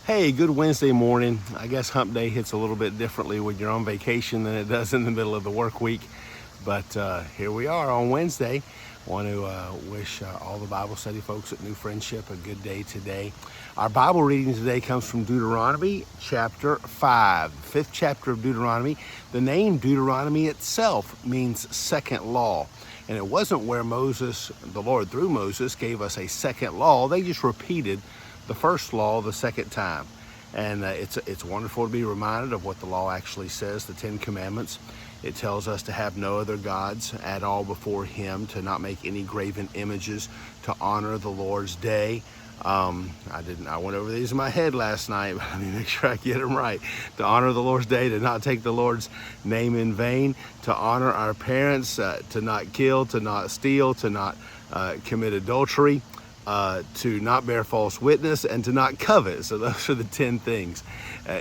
Hey, good Wednesday morning. I guess hump day hits a little bit differently when you're on vacation than it does in the middle of the work week. But here we are on Wednesday. Want to wish all the Bible study folks at New Friendship a good day today. Our Bible reading today comes from Deuteronomy chapter 5, the fifth chapter of Deuteronomy. The name Deuteronomy itself means second law. And it wasn't where Moses, the Lord through Moses, gave us a second law. They just repeated the first law the second time. And it's wonderful to be reminded of what the law actually says, the Ten Commandments. It tells us to have no other gods at all before him, to not make any graven images, to honor the Lord's day. I went over these in my head last night, but let me make sure I get them right. To honor the Lord's day, to not take the Lord's name in vain, to honor our parents, to not kill, to not steal, to not commit adultery, to not bear false witness, and to not covet. So those are the 10 things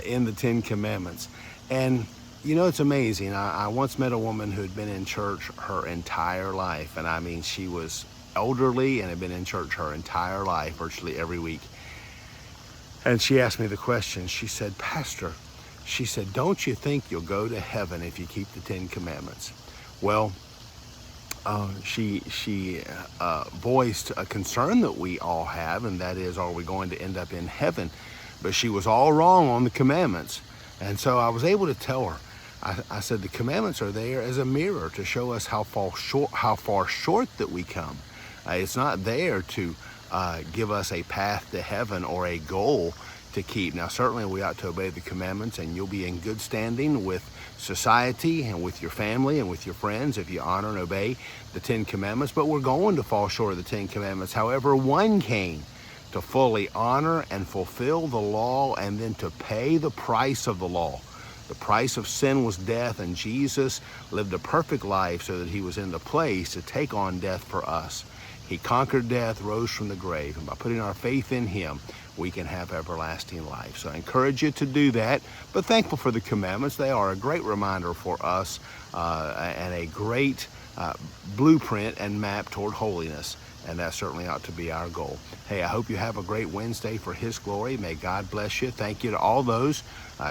in the 10 Commandments. And you know, it's amazing. I once met a woman who had been in church her entire life. And I mean, she was elderly and had been in church her entire life, virtually every week. And she asked me the question. She said, "Pastor," she said, "don't you think you'll go to heaven if you keep the 10 Commandments?" Well, she voiced a concern that we all have, and that is, are we going to end up in heaven? But she was all wrong on the commandments. And so I was able to tell her, I said, the commandments are there as a mirror to show us how far short that we come. It's not there to give us a path to heaven or a goal to keep. Now, certainly we ought to obey the commandments, and you'll be in good standing with society and with your family and with your friends if you honor and obey the 10 Commandments. But we're going to fall short of the 10 Commandments. However, one came to fully honor and fulfill the law, and then to pay the price of the law. The price of sin was death, and Jesus lived a perfect life so that he was in the place to take on death for us. He conquered death, rose from the grave, and by putting our faith in him, we can have everlasting life. So I encourage you to do that, but thankful for the commandments. They are a great reminder for us and a great blueprint and map toward holiness. And that certainly ought to be our goal. Hey, I hope you have a great Wednesday for his glory. May God bless you. Thank you to all those.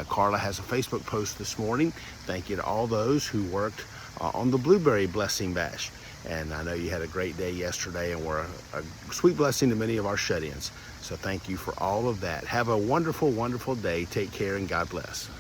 Carla has a Facebook post this morning. Thank you to all those who worked on the Blueberry Blessing Bash. And I know you had a great day yesterday and were a sweet blessing to many of our shut-ins. So thank you for all of that. Have a wonderful, wonderful day. Take care and God bless.